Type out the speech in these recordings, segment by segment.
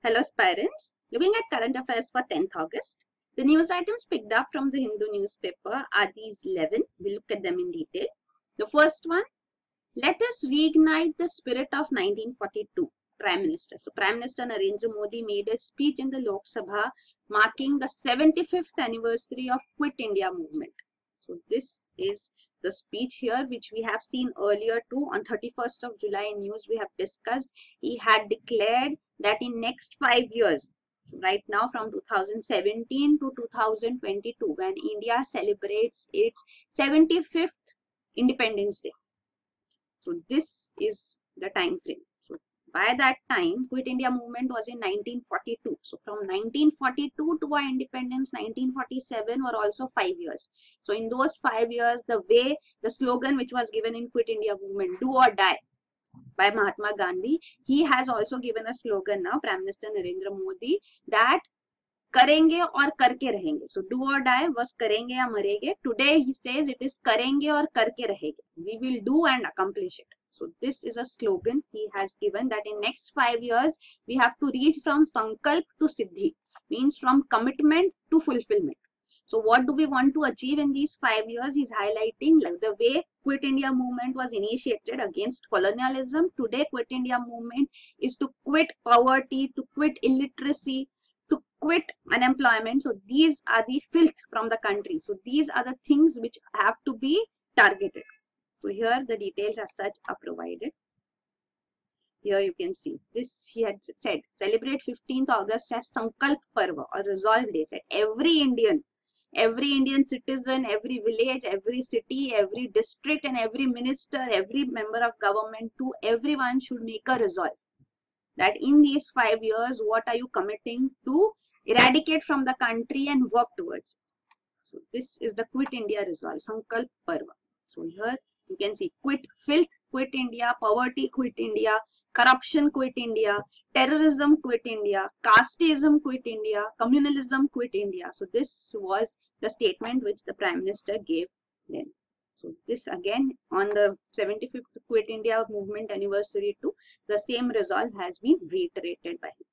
Hello aspirants, looking at current affairs for 10th August. The news items picked up from the Hindu newspaper are these 11. We'll look at them in detail. The first one, let us reignite the spirit of 1942. Prime Minister. So Prime Minister Narendra Modi made a speech in the Lok Sabha marking the 75th anniversary of Quit India movement. So this is the speech here which we have seen earlier too. On 31st of July in news we have discussed, he had declared that in next 5 years, right now from 2017 to 2022, when India celebrates its 75th Independence Day. So this is the time frame. So by that time, Quit India movement was in 1942. So from 1942 to our independence, 1947 were also 5 years. So in those 5 years, the slogan which was given in Quit India movement, do or die, by Mahatma Gandhi, he has also given a slogan now, Prime Minister Narendra Modi, that करेंगे और करके रहेंगे. So do or die was करेंगे या मरेंगे. Today he says it is करेंगे और करके रहेंगे. We will do and accomplish it. So this is a slogan he has given, that in next 5 years we have to reach from sankalp to siddhi, means from commitment to fulfillment. So what do we want to achieve in these 5 years? He's highlighting like the way Quit India movement was initiated against colonialism. Today Quit India movement is to quit poverty, to quit illiteracy, to quit unemployment. So these are the filth from the country. So these are the things which have to be targeted. So here the details as such are provided. Here you can see this. He had said celebrate 15th August as Sankalp Parva or Resolve Day. Said every Indian citizen, every village, every city, every district and every minister, every member of government, to everyone should make a resolve that in these 5 years, what are you committing to eradicate from the country and work towards it. So this is the Quit India resolve, Sankalp Parva. So here you can see quit filth, quit India, poverty, quit India, corruption, quit India, terrorism, quit India, casteism, quit India, communalism, quit India. So this was the statement which the Prime Minister gave then. So this again on the 75th Quit India movement anniversary too, the same resolve has been reiterated by him.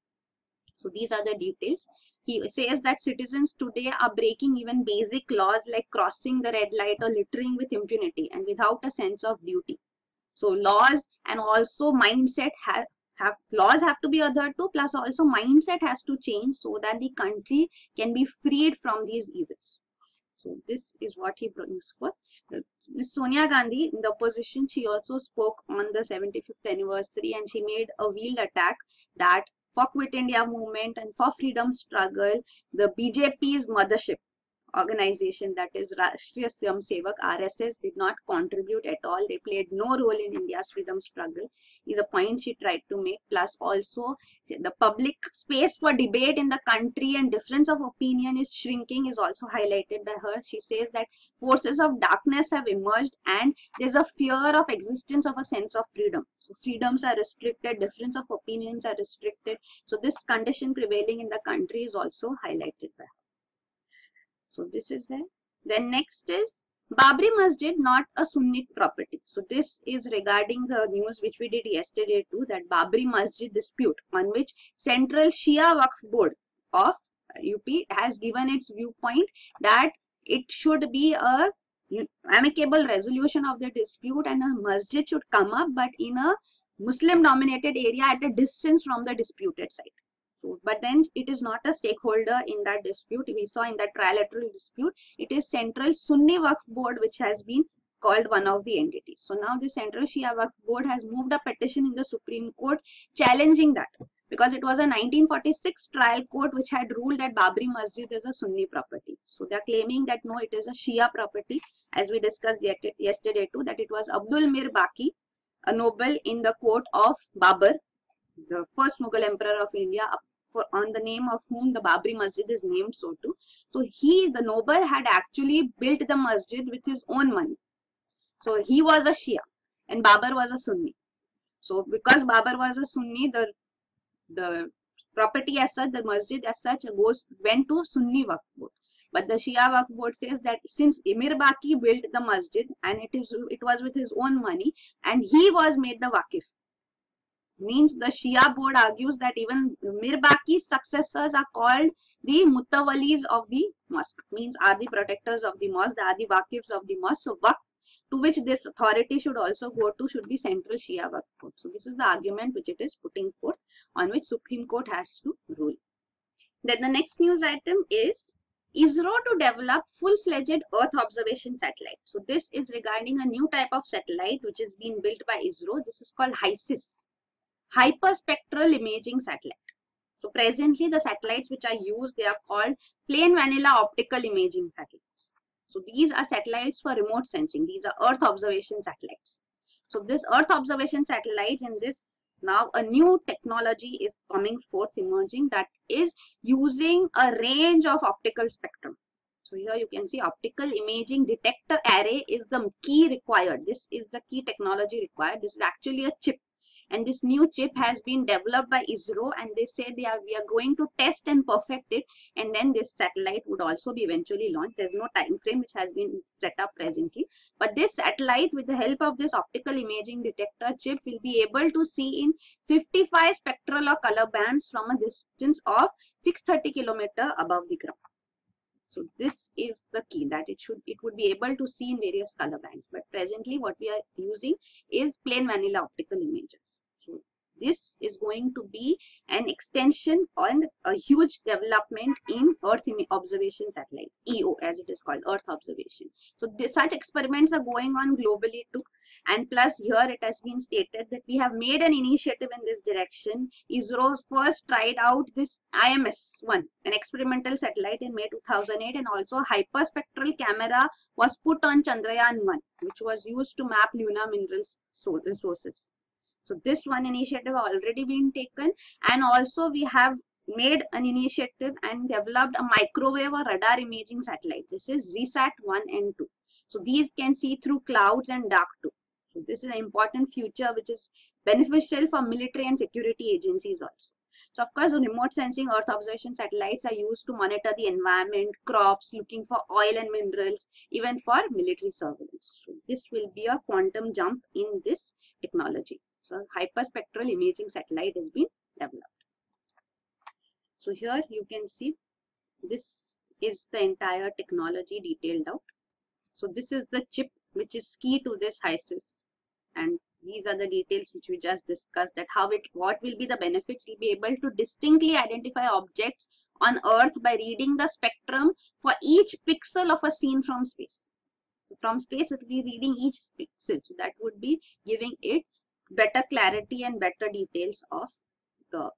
So these are the details. He says that citizens today are breaking even basic laws like crossing the red light or littering with impunity and without a sense of duty. So laws and also mindset laws have to be adhered to, plus also mindset has to change so that the country can be freed from these evils. So this is what he brings forth. Ms. Sonia Gandhi, in the opposition, she also spoke on the 75th anniversary and she made a veiled attack that for Quit India movement and for freedom struggle, the BJP's mothership organization, that is Rashtriya Swayam Sevak RSS, did not contribute at all. They played no role in India's freedom struggle, is a point she tried to make. Plus also the public space for debate in the country and difference of opinion is shrinking, is also highlighted by her. She says that forces of darkness have emerged and there's a fear of existence of a sense of freedom. So freedoms are restricted, difference of opinions are restricted. So this condition prevailing in the country is also highlighted by her. So this is it. Then next is Babri Masjid not a Sunni property. So this is regarding the news which we did yesterday too, that Babri Masjid dispute on which Central Shia Waqf Board of UP has given its viewpoint that it should be a amicable resolution of the dispute and a masjid should come up, but in a Muslim dominated area at a distance from the disputed site. So, but then it is not a stakeholder in that dispute. We saw in that trilateral dispute, it is Central Sunni Waqf Board which has been called one of the entities. So now the Central Shia Waqf Board has moved a petition in the Supreme Court challenging that, because it was a 1946 trial court which had ruled that Babri Masjid is a Sunni property. So they are claiming that no, it is a Shia property, as we discussed yesterday too, that it was Abdul Mir Baqi, a noble in the court of Babur, the first Mughal emperor of India, on the name of whom the Babri Masjid is named so too. So the noble had actually built the masjid with his own money. So he was a Shia and Babur was a Sunni. So because Babur was a Sunni, the property as such, the masjid as such went to Sunni Waqf Board. But the Shia Waqf Board says that since Mir Baqi built the masjid and it was with his own money and he was made the Waqif, Means the Shia board argues that even Mirbaki's successors are called the Mutawalis of the mosque, means are the protectors of the mosque, they are the Waqifs of the mosque. So Waqf, to which this authority should also go to, should be Central Shia Waqf Board. So this is the argument which it is putting forth, on which Supreme Court has to rule. Then the next news item is ISRO to develop full-fledged Earth observation satellite. So this is regarding a new type of satellite which is being built by ISRO. This is called HISIS, hyperspectral imaging satellite. So presently the satellites which are used, they are called plain vanilla optical imaging satellites. So these are satellites for remote sensing. These are Earth observation satellites. So this Earth observation satellites, in this now a new technology is coming forth, emerging, that is using a range of optical spectrum. So here you can see optical imaging detector array is the key required. This is the key technology required. This is actually a chip. And this new chip has been developed by ISRO, and they say we are going to test and perfect it, and then this satellite would also be eventually launched. There's no time frame which has been set up presently, but this satellite, with the help of this optical imaging detector chip, will be able to see in 55 spectral or color bands from a distance of 630 km above the ground. So this is the key, that it would be able to see in various color bands. But presently what we are using is plain vanilla optical images. So this is going to be an extension and a huge development in Earth observation satellites, EO as it is called, Earth observation. So such experiments are going on globally too. And plus here it has been stated that we have made an initiative in this direction. ISRO first tried out this IMS-1, an experimental satellite, in May 2008, and also hyperspectral camera was put on Chandrayaan-1, which was used to map lunar minerals resources. So this one initiative already been taken, and also we have made an initiative and developed a microwave or radar imaging satellite. This is RISAT-1 and 2. So these can see through clouds and dark too. So this is an important future which is beneficial for military and security agencies also. So of course, remote sensing Earth observation satellites are used to monitor the environment, crops, looking for oil and minerals, even for military surveillance. So this will be a quantum jump in this technology. So hyperspectral imaging satellite has been developed. So here you can see this is the entire technology detailed out. So this is the chip which is key to this HISIS, and these are the details which we just discussed, that what will be the benefits. We'll be able to distinctly identify objects on Earth by reading the spectrum for each pixel of a scene from space. So from space it will be reading each pixel, so that would be giving it better clarity and better details of the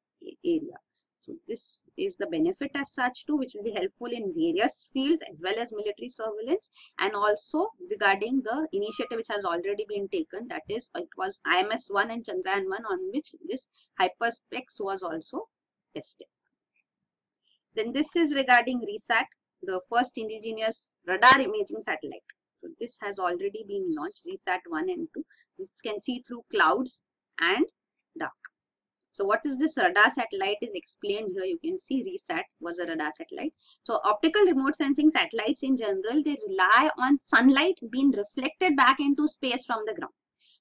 area. So this is the benefit as such too, which will be helpful in various fields as well as military surveillance, and also regarding the initiative which has already been taken, that is, it was IMS-1 and Chandrayaan-1, on which this hyperspecs was also tested. Then this is regarding RISAT, the first indigenous radar imaging satellite. So this has already been launched, RISAT-1 and 2. This can see through clouds and dark. So what is this radar satellite is explained here. You can see RISAT was a radar satellite. So optical remote sensing satellites in general, they rely on sunlight being reflected back into space from the ground.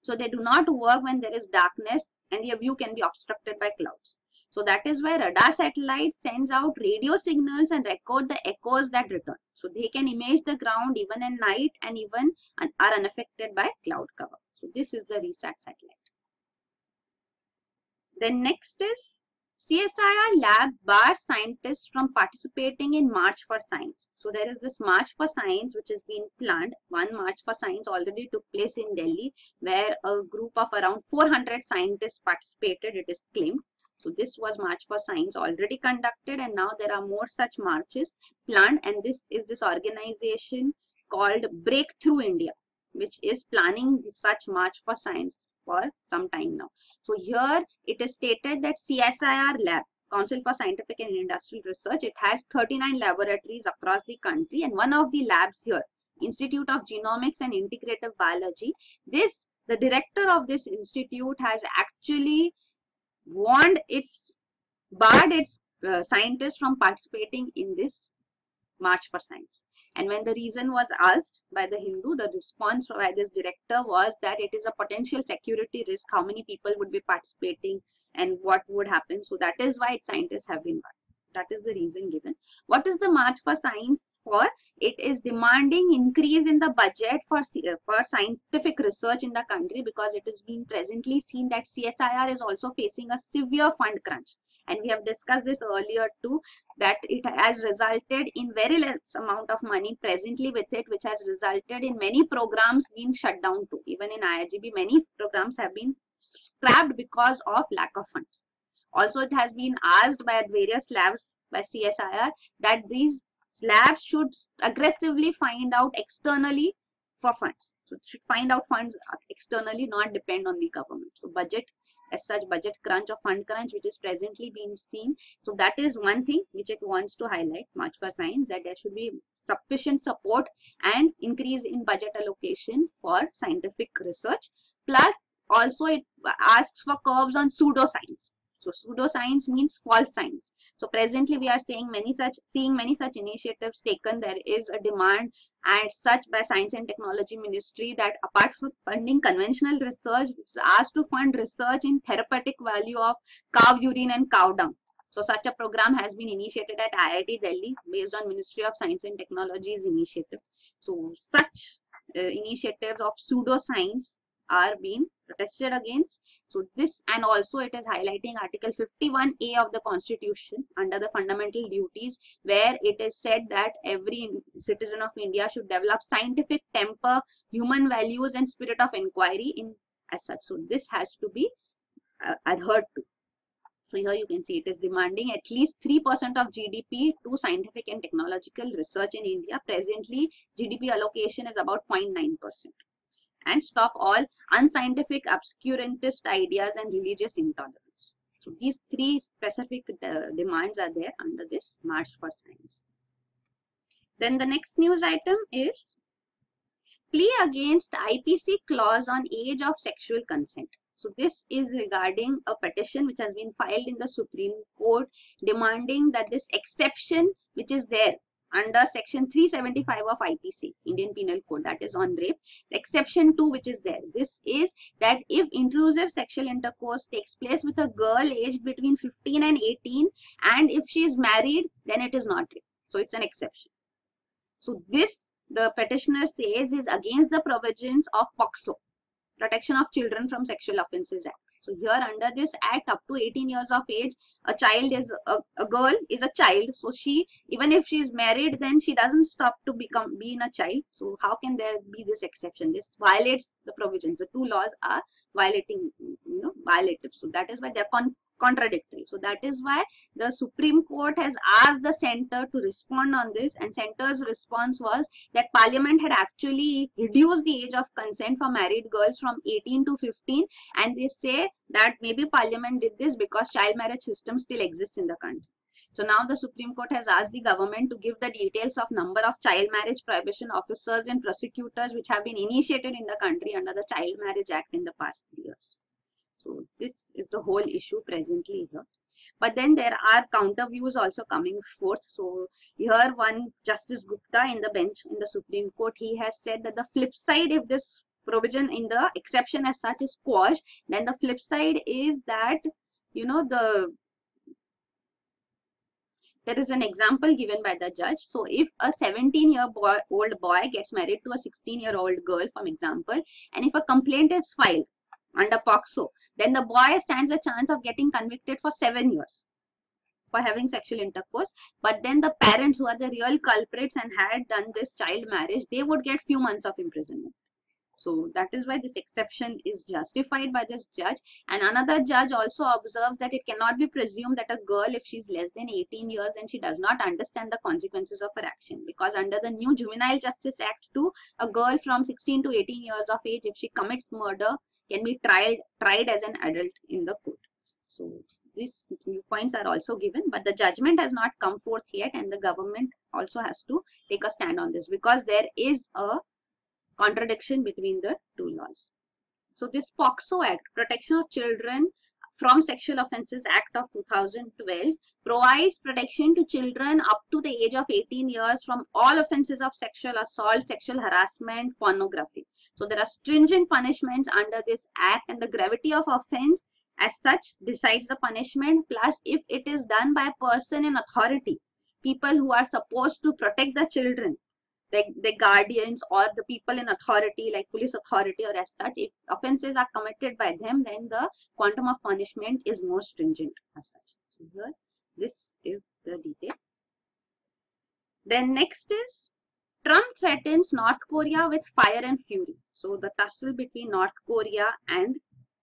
So they do not work when there is darkness and their view can be obstructed by clouds. So that is why radar satellites sends out radio signals and record the echoes that return. So they can image the ground even at night and even are unaffected by cloud cover. So this is the RISAT satellite. Then next is CSIR lab bars scientists from participating in March for Science. So there is this March for Science which has been planned. One March for Science already took place in Delhi, where a group of around 400 scientists participated, it is claimed. So this was March for Science already conducted, and now there are more such marches planned, and this is this organization called Breakthrough India, which is planning such March for Science for some time now. So here it is stated that CSIR lab, Council for Scientific and Industrial Research, it has 39 laboratories across the country, and one of the labs here, Institute of Genomics and Integrative Biology, the director of this institute has actually barred its scientists from participating in this March for Science. And when the reason was asked by the Hindu, the response by this director was that it is a potential security risk, how many people would be participating and what would happen. So that is why scientists have been banned. That is the reason given. What is the March for Science for? It is demanding increase in the budget for scientific research in the country, because it is being presently seen that CSIR is also facing a severe fund crunch. And we have discussed this earlier too, that it has resulted in very less amount of money presently with it, which has resulted in many programs being shut down too. Even in IIGB, many programs have been scrapped because of lack of funds. Also, it has been asked by various labs by CSIR that these labs should aggressively find out externally for funds. So, it should find out funds externally, not depend on the government. So, budget as such, budget crunch or fund crunch, which is presently being seen. So, that is one thing which it wants to highlight, March for Science, that there should be sufficient support and increase in budget allocation for scientific research. Plus, also it asks for curbs on pseudoscience. So pseudoscience means false science. So presently we are seeing many such initiatives taken. There is a demand and such by Science and Technology Ministry that apart from funding conventional research, it's asked to fund research in therapeutic value of cow urine and cow dung. So such a program has been initiated at IIT Delhi based on Ministry of Science and Technology's initiative. So such initiatives of pseudoscience are being protested against. So this, and also it is highlighting Article 51A of the Constitution under the fundamental duties, where it is said that every citizen of India should develop scientific temper, human values and spirit of inquiry in as such. So this has to be adhered to. So here you can see it is demanding at least 3% of GDP to scientific and technological research in India. Presently, GDP allocation is about 0.9%. And stop all unscientific obscurantist ideas and religious intolerance. So these three specific demands are there under this March for Science. Then the next news item is plea against IPC clause on age of sexual consent. So this is regarding a petition which has been filed in the Supreme Court demanding that this exception which is there under section 375 of IPC, Indian Penal Code, that is on rape, the exception 2 which is there. This is that if intrusive sexual intercourse takes place with a girl aged between 15 and 18 and if she is married, then it is not rape. So it's an exception. So this, the petitioner says, is against the provisions of POCSO, Protection of Children from Sexual Offences Act. So here under this act, up to 18 years of age, a child is a girl is a child. So she, even if she is married, then she doesn't stop to being a child. So how can there be this exception? This violates the provisions. The two laws are violating, violative. So that is why they are contradictory. So that is why the Supreme Court has asked the center to respond on this, and center's response was that Parliament had actually reduced the age of consent for married girls from 18 to 15, and they say that maybe Parliament did this because child marriage system still exists in the country. So now the Supreme Court has asked the government to give the details of number of child marriage prohibition officers and prosecutors which have been initiated in the country under the Child Marriage Act in the past 3 years. So this is the whole issue presently here. But then there are counter views also coming forth. So here one Justice Gupta in the bench in the Supreme Court, he has said that the flip side, if this provision in the exception as such is quashed, then the flip side is that, there is an example given by the judge. So if a 17-year-old boy gets married to a 16-year-old girl, for example, and if a complaint is filed under POCSO, then the boy stands a chance of getting convicted for 7 years for having sexual intercourse. But then the parents, who are the real culprits and had done this child marriage, they would get few months of imprisonment. So that is why this exception is justified by this judge. And another judge also observes that it cannot be presumed that a girl, if she is less than 18 years and she does not understand the consequences of her action, because under the new Juvenile Justice Act 2, a girl from 16 to 18 years of age, if she commits murder, can be tried as an adult in the court. So these points are also given, but the judgment has not come forth yet, and the government also has to take a stand on this because there is a contradiction between the two laws. So this POCSO Act, Protection of Children from Sexual Offences Act of 2012 provides protection to children up to the age of 18 years from all offences of sexual assault, sexual harassment, pornography. So there are stringent punishments under this act, and the gravity of offence as such decides the punishment. Plus, if it is done by a person in authority, people who are supposed to protect the children, the guardians or the people in authority like police authority or as such, if offences are committed by them, then the quantum of punishment is more stringent as such. So here, this is the detail. Then next is Trump threatens North Korea with fire and fury. So the tussle between North Korea and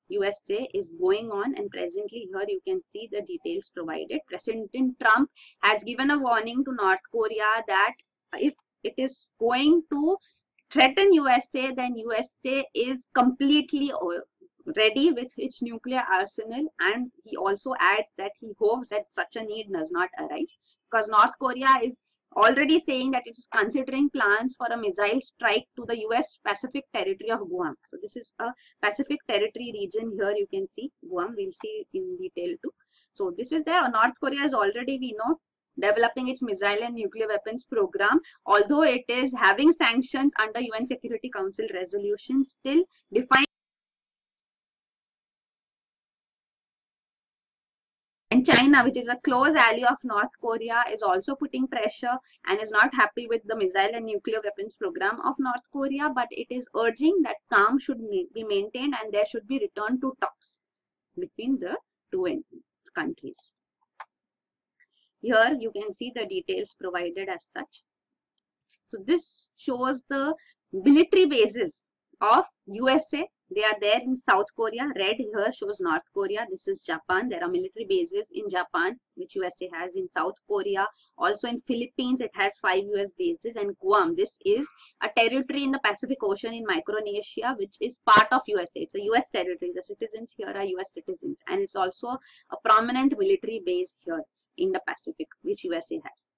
USA is going on, and presently here you can see the details provided. President Trump has given a warning to North Korea that if it is going to threaten USA, then USA is completely ready with its nuclear arsenal, and he also adds that he hopes that such a need does not arise, because North Korea is already saying that it is considering plans for a missile strike to the US Pacific territory of Guam. So this is a Pacific territory region. Here you can see Guam, we'll see in detail too. So this is there. North Korea is already, we know, developing its missile and nuclear weapons program. Although it is having sanctions under UN Security Council resolution, still defined. And China, which is a close ally of North Korea, is also putting pressure and is not happy with the missile and nuclear weapons program of North Korea, but it is urging that calm should be maintained and there should be return to talks between the two countries. Here you can see the details provided as such. So this shows the military bases of USA. They are there in South Korea. Red here shows North Korea. This is Japan. There are military bases in Japan, which USA has, in South Korea. Also in Philippines, it has 5 US bases. And Guam, this is a territory in the Pacific Ocean in Micronesia, which is part of USA. It's a US territory. The citizens here are US citizens. And it's also a prominent military base here in the Pacific, which USA has.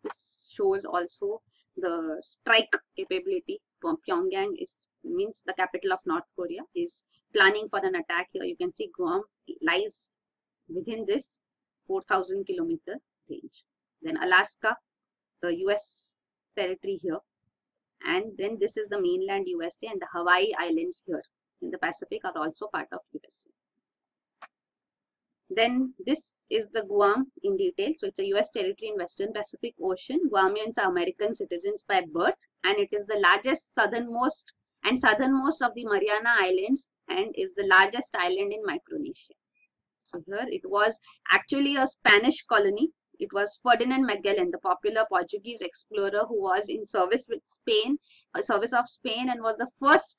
This shows also the strike capability. Pyongyang means the capital of North Korea, is planning for an attack here. You can see Guam lies within this 4,000 kilometer range. Then Alaska, the US territory here. And then this is the mainland USA, and the Hawaii Islands here in the Pacific are also part of USA. Then this is the Guam in detail. So it's a US territory in Western Pacific Ocean. Guamians are American citizens by birth, and it is the largest southernmost of the Mariana Islands and is the largest island in Micronesia. So here it was actually a Spanish colony. It was Ferdinand Magellan, the popular Portuguese explorer who was in service with Spain, and was the first.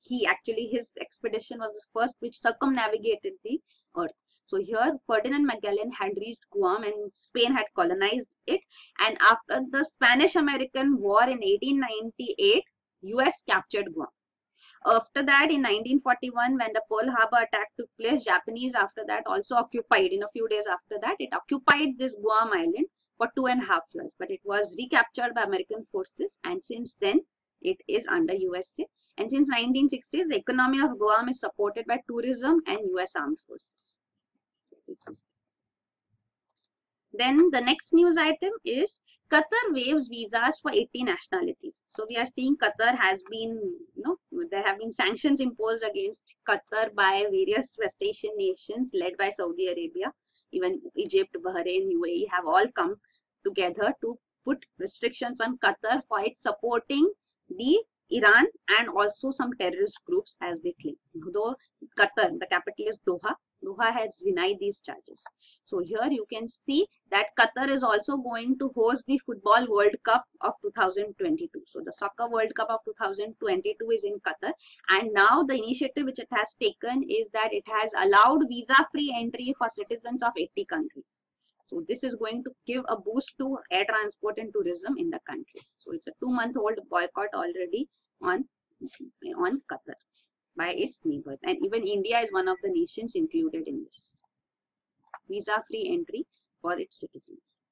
His expedition was the first which circumnavigated the earth. So here Ferdinand Magellan had reached Guam and Spain had colonized it. And after the Spanish-American War in 1898, US captured Guam. After that, in 1941, when the Pearl Harbor attack took place, Japanese after that also occupied, in a few days after that, it occupied this Guam island for 2.5 years. But it was recaptured by American forces, and since then it is under USA. And since 1960s, the economy of Guam is supported by tourism and US Armed Forces. Then the next news item is Qatar waives visas for 80 nationalities. So we are seeing Qatar has been, there have been sanctions imposed against Qatar by various West Asian nations led by Saudi Arabia. Even Egypt, Bahrain, UAE have all come together to put restrictions on Qatar for its supporting the Iran and also some terrorist groups, as they claim. Though Qatar, the capital is Doha, Doha has denied these charges. So here you can see that Qatar is also going to host the Football World Cup of 2022. So the Soccer World Cup of 2022 is in Qatar. And now the initiative which it has taken is that it has allowed visa-free entry for citizens of 80 countries. So this is going to give a boost to air transport and tourism in the country. So it's a 2-month-old boycott already on Qatar by its neighbors, and even India is one of the nations included in this visa-free entry for its citizens.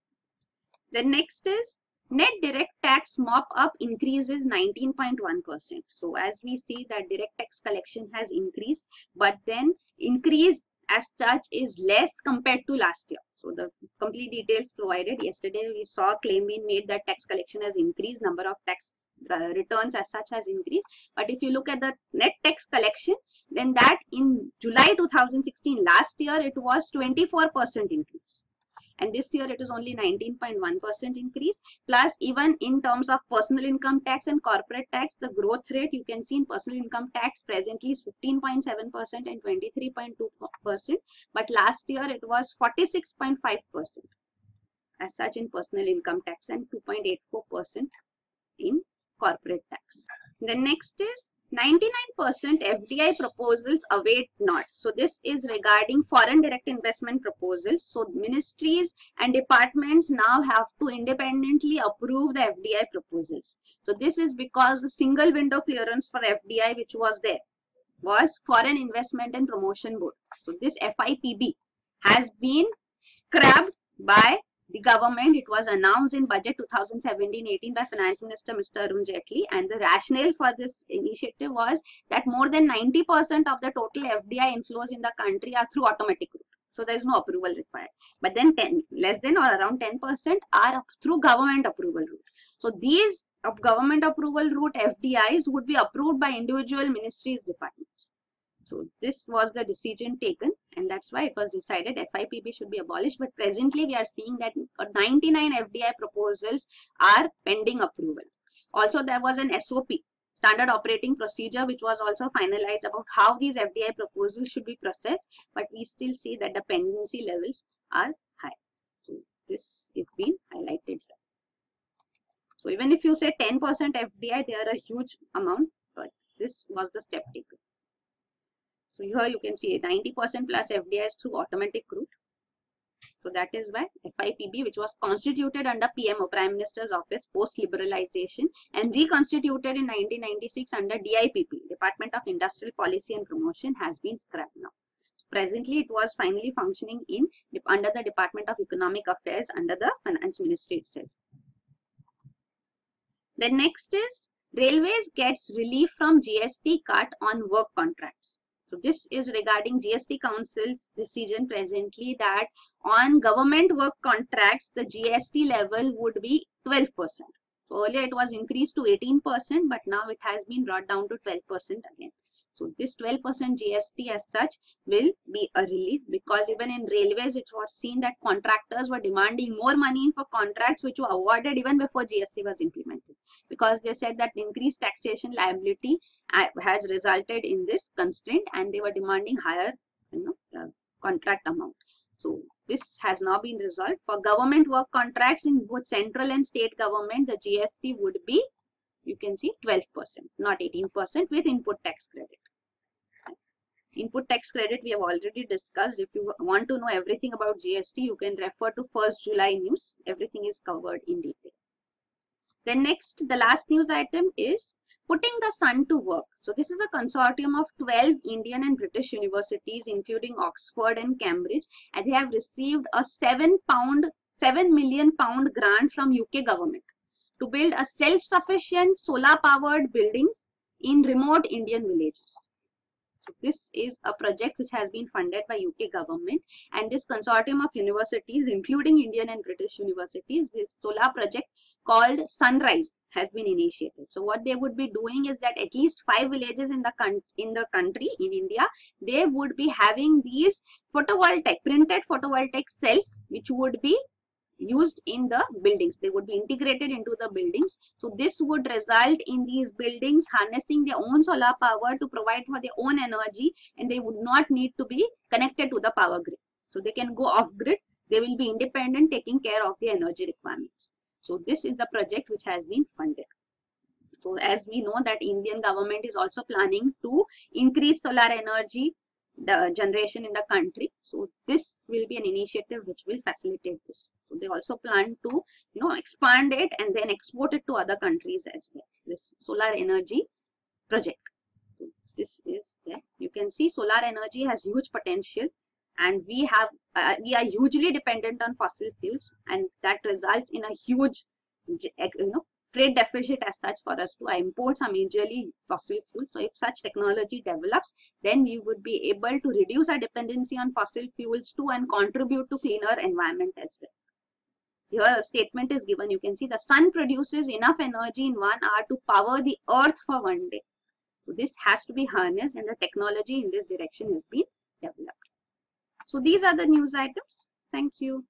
The next is net direct tax mop-up increases 19.1%. So as we see that direct tax collection has increased, but then increase as such is less compared to last year. So the complete details provided yesterday. We saw claim being made that tax collection has increased, number of tax returns as such has increased. But if you look at the net tax collection, then that in July 2016, last year it was 24% increase. And this year it is only 19.1% increase. Plus, even in terms of personal income tax and corporate tax, the growth rate you can see in personal income tax presently is 15.7% and 23.2%. But last year it was 46.5% as such in personal income tax and 2.84% in corporate tax. The next is 99% FDI proposals await not. So this is regarding foreign direct investment proposals. So ministries and departments now have to independently approve the FDI proposals. So this is because the single window clearance for FDI which was there was Foreign Investment and Promotion Board. So this FIPB has been scrapped by the government. It was announced in budget 2017-18 by Finance Minister Mr. Arun Jaitley, and the rationale for this initiative was that more than 90% of the total FDI inflows in the country are through automatic route. So there is no approval required. But then less than or around 10% are through government approval route. So these government approval route FDIs would be approved by individual ministries departments. So this was the decision taken, and that's why it was decided FIPB should be abolished. But presently we are seeing that 99 FDI proposals are pending approval. Also, there was an SOP, standard operating procedure, which was also finalized about how these FDI proposals should be processed. But we still see that the pendency levels are high. So this is being highlighted here. So even if you say 10% FDI, they are a huge amount, but this was the step taken. So here you can see 90% plus FDIs through automatic route. So that is why FIPB, which was constituted under PMO, Prime Minister's Office, post-liberalization, and reconstituted in 1996 under DIPP, Department of Industrial Policy and Promotion, has been scrapped now. Presently, it was finally functioning under the Department of Economic Affairs under the Finance Ministry itself. The next is Railways gets relief from GST cut on work contracts. So this is regarding GST Council's decision presently that on government work contracts, the GST level would be 12%. So earlier it was increased to 18%, but now it has been brought down to 12% again. So this 12% GST as such will be a relief, because even in railways it was seen that contractors were demanding more money for contracts which were awarded even before GST was implemented, because they said that increased taxation liability has resulted in this constraint, and they were demanding higher contract amount. So this has now been resolved. For government work contracts in both central and state government, the GST would be, you can see, 12%, not 18%, with input tax credit. Input tax credit we have already discussed. If you want to know everything about GST, you can refer to 1st July news. Everything is covered in detail. Then next, the last news item is putting the sun to work. So this is a consortium of 12 Indian and British universities, including Oxford and Cambridge, and they have received a £7 million grant from UK government to build a self-sufficient solar-powered buildings in remote Indian villages. So this is a project which has been funded by UK government, and this consortium of universities, including Indian and British universities, this solar project called Sunrise has been initiated. So what they would be doing is that at least 5 villages in the country, in India, they would be having these printed photovoltaic cells, which would be used in the buildings. They would be integrated into the buildings. So this would result in these buildings harnessing their own solar power to provide for their own energy, and they would not need to be connected to the power grid. So they can go off grid. They will be independent, taking care of their energy requirements. So this is the project which has been funded. So as we know that Indian government is also planning to increase solar energy the generation in the country. So this will be an initiative which will facilitate this. So they also plan to expand it and then export it to other countries as well, this solar energy project. So this is there. You can see solar energy has huge potential, and we are hugely dependent on fossil fuels, and that results in a huge trade deficit as such for us to import some majorly fossil fuels. So if such technology develops, then we would be able to reduce our dependency on fossil fuels too and contribute to cleaner environment as well. Here a statement is given. You can see the sun produces enough energy in 1 hour to power the earth for 1 day. So this has to be harnessed and the technology in this direction has been developed. So these are the news items. Thank you.